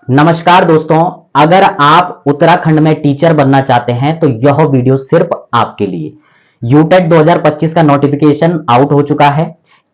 नमस्कार दोस्तों, अगर आप उत्तराखंड में टीचर बनना चाहते हैं तो यह वीडियो सिर्फ आपके लिए। यूटेट 2025 का नोटिफिकेशन आउट हो चुका है।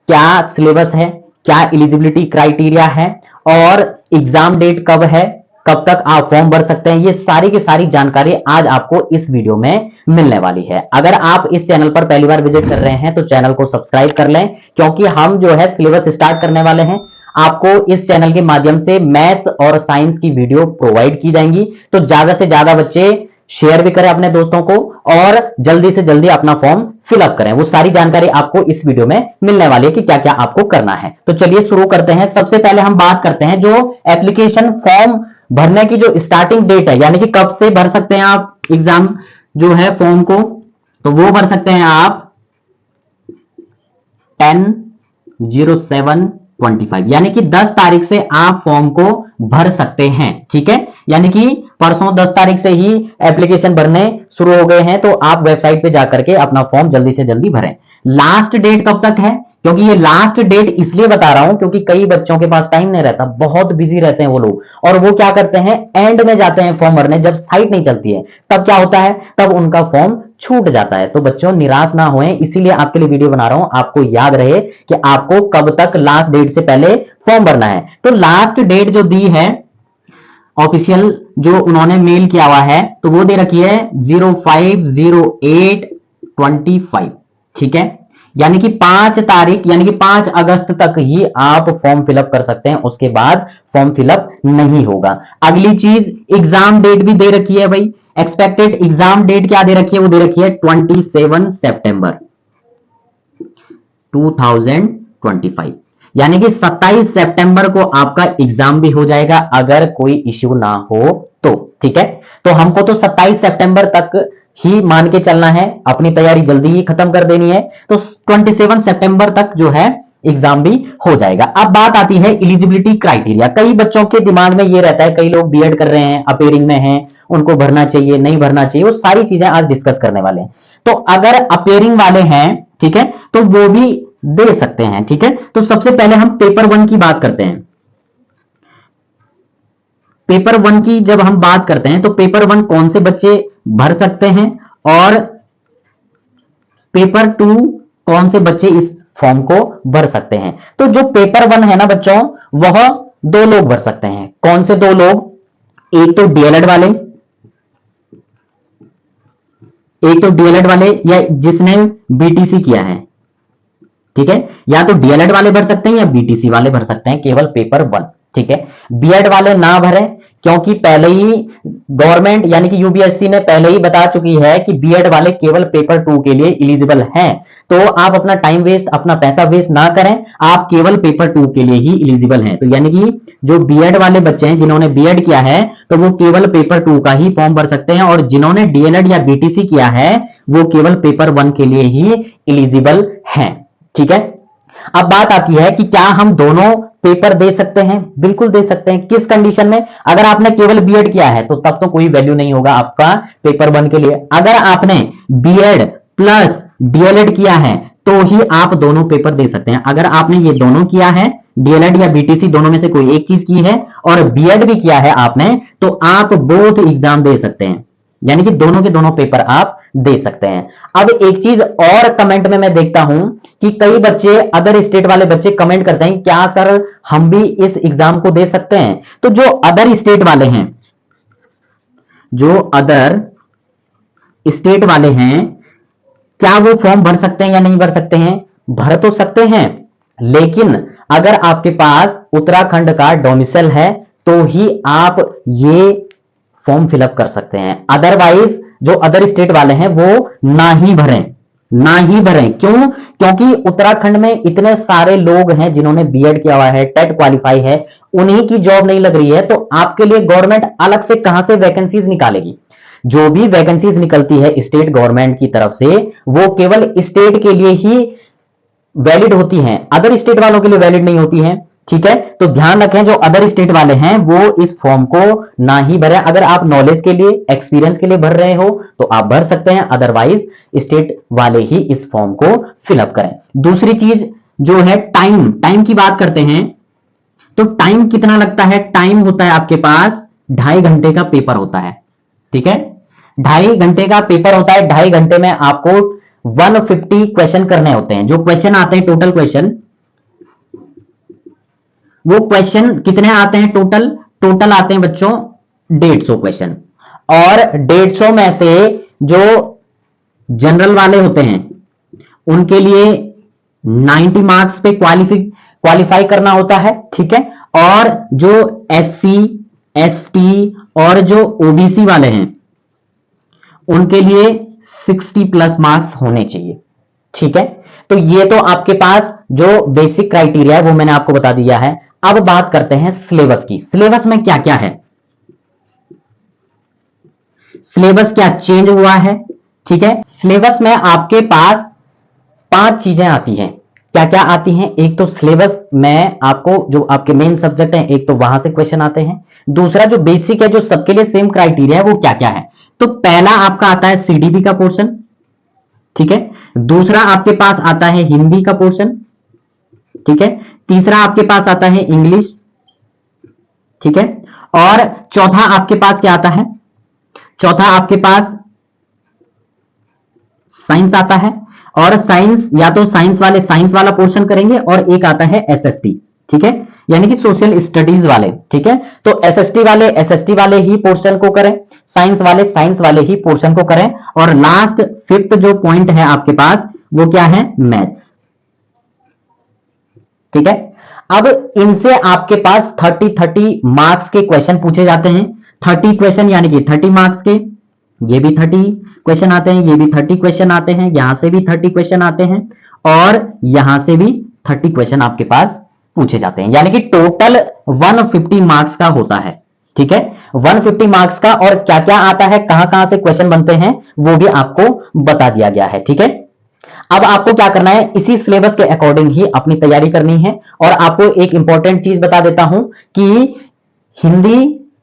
क्या सिलेबस है, क्या एलिजिबिलिटी क्राइटेरिया है और एग्जाम डेट कब है, कब तक आप फॉर्म भर सकते हैं, ये सारी की सारी जानकारी आज आपको इस वीडियो में मिलने वाली है। अगर आप इस चैनल पर पहली बार विजिट कर रहे हैं तो चैनल को सब्सक्राइब कर लें, क्योंकि हम जो है सिलेबस स्टार्ट करने वाले हैं। आपको इस चैनल के माध्यम से मैथ्स और साइंस की वीडियो प्रोवाइड की जाएंगी, तो ज्यादा से ज्यादा बच्चे शेयर भी करें अपने दोस्तों को और जल्दी से जल्दी अपना फॉर्म फिलअप करें। वो सारी जानकारी आपको इस वीडियो में मिलने वाली है कि क्या क्या आपको करना है। तो चलिए शुरू करते हैं। सबसे पहले हम बात करते हैं जो एप्लीकेशन फॉर्म भरने की जो स्टार्टिंग डेट है, यानी कि कब से भर सकते हैं आप एग्जाम जो है फॉर्म को, तो वो भर सकते हैं आप 10/07/25, यानी कि 10 तारीख से आप फॉर्म को भर सकते हैं। ठीक है, यानी कि परसों 10 तारीख से ही एप्लीकेशन भरने शुरू हो गए हैं, तो आप वेबसाइट पे जाकर के अपना फॉर्म जल्दी से जल्दी भरें। लास्ट डेट कब तक है, क्योंकि ये लास्ट डेट इसलिए बता रहा हूं क्योंकि कई बच्चों के पास टाइम नहीं रहता, बहुत बिजी रहते हैं वो लोग, और वो क्या करते हैं एंड में जाते हैं फॉर्म भरने, जब साइट नहीं चलती है तब क्या होता है, तब उनका फॉर्म छूट जाता है। तो बच्चों निराश ना होएं, इसीलिए आपके लिए वीडियो बना रहा हूं, आपको याद रहे कि आपको कब तक लास्ट डेट से पहले फॉर्म भरना है। तो लास्ट डेट जो दी है ऑफिशियल, जो उन्होंने मेल किया हुआ है, तो वो दे रखी है 05/08/25। ठीक है, यानी कि 5 तारीख यानी कि 5 अगस्त तक ही आप फॉर्म फिलअप कर सकते हैं, उसके बाद फॉर्म फिलअप नहीं होगा। अगली चीज एग्जाम डेट भी दे रखी है भाई। एक्सपेक्टेड एग्जाम डेट क्या दे रखी है, वो दे रखी है 27 सितंबर 2025, यानी कि 27 सितंबर को आपका एग्जाम भी हो जाएगा अगर कोई इश्यू ना हो तो। ठीक है, तो हमको तो 27 सितंबर तक ही मान के चलना है, अपनी तैयारी जल्दी ही खत्म कर देनी है, तो 27 सितंबर तक जो है एग्जाम भी हो जाएगा। अब बात आती है एलिजिबिलिटी क्राइटेरिया। कई बच्चों के दिमाग में ये रहता है, कई लोग बीएड कर रहे हैं, अपेयरिंग में हैं, उनको भरना चाहिए नहीं भरना चाहिए, वो सारी चीजें आज डिस्कस करने वाले हैं। तो अगर अपेयरिंग वाले हैं, ठीक है, तो वो भी दे सकते हैं। ठीक है, तो सबसे पहले हम पेपर 1 की बात करते हैं। पेपर 1 की जब हम बात करते हैं तो पेपर 1 कौन से बच्चे भर सकते हैं और पेपर 2 कौन से बच्चे इस फॉर्म को भर सकते हैं। तो जो पेपर 1 है ना बच्चों, वह 2 लोग भर सकते हैं। कौन से 2 लोग, एक तो डीएलएड वाले, या जिसने बीटीसी किया है। ठीक है, या तो डीएलएड वाले भर सकते हैं या बीटीसी वाले भर सकते हैं, केवल पेपर 1। ठीक है, बीएड वाले ना भरें, क्योंकि पहले ही गवर्नमेंट यानी कि यूपीएससी ने पहले ही बता चुकी है कि बीएड वाले केवल पेपर 2 के लिए एलिजिबल हैं। तो आप अपना टाइम वेस्ट, अपना पैसा वेस्ट ना करें, आप केवल पेपर 2 के लिए ही एलिजिबल हैं। तो यानी कि जो बीएड वाले बच्चे हैं जिन्होंने बीएड किया है, तो वो केवल पेपर 2 का ही फॉर्म भर सकते हैं, और जिन्होंने डीएलएड या बीटीसी किया है वो केवल पेपर 1 के लिए ही एलिजिबल हैं। ठीक है, अब बात आती है कि क्या हम दोनों पेपर दे सकते हैं। बिल्कुल दे सकते हैं। किस कंडीशन में, अगर आपने केवल बीएड किया है तो तब तो कोई वैल्यू नहीं होगा आपका पेपर 1 के लिए। अगर आपने बीएड प्लस डीएलएड किया है तो ही आप दोनों पेपर दे सकते हैं। अगर आपने ये दोनों किया है, डीएलएड या बीटीसी दोनों में से कोई एक चीज की है, और बीएड भी किया है आपने, तो आप बोथ एग्जाम दे सकते हैं, यानी कि दोनों के दोनों पेपर आप दे सकते हैं। अब एक चीज और कमेंट में मैं देखता हूं कि कई बच्चे, अदर स्टेट वाले बच्चे कमेंट करते हैं, क्या सर हम भी इस एग्जाम को दे सकते हैं। तो जो अदर स्टेट वाले हैं, जो अदर स्टेट वाले हैं, क्या वो फॉर्म भर सकते हैं या नहीं भर सकते हैं। भर तो सकते हैं, लेकिन अगर आपके पास उत्तराखंड का डोमिसाइल है तो ही आप ये फॉर्म फिलअप कर सकते हैं। अदरवाइज जो अदर स्टेट वाले हैं वो ना ही भरें, ना ही भरें। क्यों, क्योंकि उत्तराखंड में इतने सारे लोग हैं जिन्होंने बीएड किया हुआ है, टेट क्वालिफाई है, उन्हीं की जॉब नहीं लग रही है, तो आपके लिए गवर्नमेंट अलग से कहां से वैकेंसीज निकालेगी। जो भी वैकेंसीज निकलती है स्टेट गवर्नमेंट की तरफ से, वो केवल स्टेट के लिए ही वैलिड होती हैं, अदर स्टेट वालों के लिए वैलिड नहीं होती हैं। ठीक है, तो ध्यान रखें, जो अदर स्टेट वाले हैं वो इस फॉर्म को ना ही भरें। अगर आप नॉलेज के लिए, एक्सपीरियंस के लिए भर रहे हो तो आप भर सकते हैं, अदरवाइज स्टेट वाले ही इस फॉर्म को फिलअप करें। दूसरी चीज जो है टाइम की बात करते हैं, तो टाइम कितना लगता है? टाइम होता है आपके पास 2.5 घंटे का पेपर होता है, ठीक है। 2.5 घंटे का पेपर होता है। 2.5 घंटे में आपको 150 क्वेश्चन करने होते हैं। जो क्वेश्चन आते हैं टोटल क्वेश्चन, वो क्वेश्चन कितने आते हैं टोटल? टोटल आते हैं बच्चों 150 क्वेश्चन। और 150 में से जो जनरल वाले होते हैं उनके लिए 90 मार्क्स पे क्वालिफाई करना होता है, ठीक है। और जो SC ST और जो OBC वाले हैं उनके लिए 60 प्लस मार्क्स होने चाहिए, ठीक है। तो ये तो आपके पास जो बेसिक क्राइटेरिया है वो मैंने आपको बता दिया है। अब बात करते हैं सिलेबस की। सिलेबस में क्या क्या है? सिलेबस क्या चेंज हुआ है, ठीक है। सिलेबस में आपके पास 5 चीजें आती हैं। क्या क्या आती हैं? एक तो सिलेबस में आपको जो आपके मेन सब्जेक्ट हैं, एक तो वहां से क्वेश्चन आते हैं। दूसरा जो बेसिक है, जो सबके लिए सेम क्राइटेरिया है, वो क्या क्या है? तो पहला आपका आता है CDP का पोर्शन, ठीक है। दूसरा आपके पास आता है हिंदी का पोर्शन, ठीक है। तीसरा आपके पास आता है इंग्लिश, ठीक है। और चौथा आपके पास क्या आता है? चौथा आपके पास साइंस आता है। और साइंस या तो साइंस वाले साइंस वाला पोर्शन करेंगे, और एक आता है SST, ठीक है, यानी कि सोशल स्टडीज वाले, ठीक है। तो SST वाले ही पोर्शन को करें, साइंस वाले ही पोर्शन को करें। और लास्ट 5th जो पॉइंट है आपके पास, वो क्या है? मैथ्स, ठीक है। अब इनसे आपके पास 30 मार्क्स के क्वेश्चन पूछे जाते हैं। 30 क्वेश्चन यानी कि 30 मार्क्स के। ये भी 30 क्वेश्चन आते हैं, ये भी 30 क्वेश्चन आते हैं, यहां से भी 30 क्वेश्चन आते हैं, और यहां से भी 30 क्वेश्चन आपके पास पूछे जाते हैं। यानी कि टोटल 150 मार्क्स का होता है, ठीक है। 150 मार्क्स का। और क्या क्या आता है, कहां से क्वेश्चन बनते हैं, वो भी आपको बता दिया गया है, ठीक है। अब आपको क्या करना है? इसी सिलेबस के अकॉर्डिंग ही अपनी तैयारी करनी है। और आपको एक इंपॉर्टेंट चीज बता देता हूं कि हिंदी,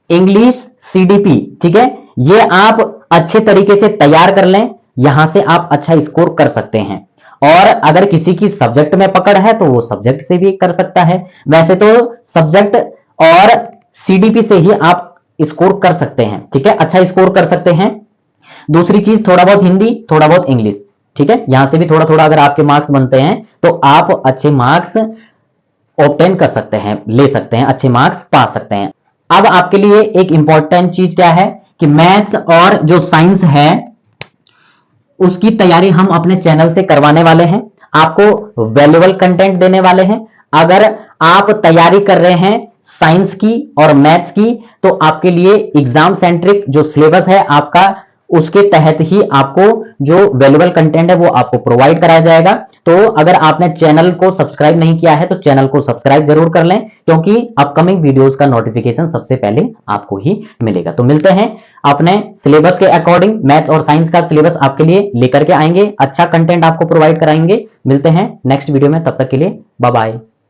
इंग्लिश, CDP, ठीक है, ये आप अच्छे तरीके से तैयार कर लें, यहां से आप अच्छा स्कोर कर सकते हैं। और अगर किसी की सब्जेक्ट में पकड़ है तो वो सब्जेक्ट से भी कर सकता है। वैसे तो सब्जेक्ट और CDP से ही आप स्कोर कर सकते हैं, ठीक है, अच्छा स्कोर कर सकते हैं। दूसरी चीज, थोड़ा बहुत हिंदी, थोड़ा बहुत इंग्लिश, ठीक है, यहां से भी थोड़ा थोड़ा अगर आपके मार्क्स बनते हैं तो आप अच्छे मार्क्स ऑब्टेन कर सकते हैं, ले सकते हैं, अच्छे मार्क्स पा सकते हैं। अब आपके लिए एक इंपॉर्टेंट चीज क्या है कि मैथ्स और जो साइंस है उसकी तैयारी हम अपने चैनल से करवाने वाले हैं, आपको वैल्यूएबल कंटेंट देने वाले हैं। अगर आप तैयारी कर रहे हैं साइंस की और मैथ्स की, तो आपके लिए एग्जाम सेंट्रिक जो सिलेबस है आपका, उसके तहत ही आपको जो वैल्यूएबल कंटेंट है वो आपको प्रोवाइड कराया जाएगा। तो अगर आपने चैनल को सब्सक्राइब नहीं किया है तो चैनल को सब्सक्राइब जरूर कर लें, क्योंकि अपकमिंग वीडियोस का नोटिफिकेशन सबसे पहले आपको ही मिलेगा। तो मिलते हैं अपने सिलेबस के अकॉर्डिंग, मैथ्स और साइंस का सिलेबस आपके लिए लेकर के आएंगे, अच्छा कंटेंट आपको प्रोवाइड कराएंगे। मिलते हैं नेक्स्ट वीडियो में, तब तक के लिए बाय बाय।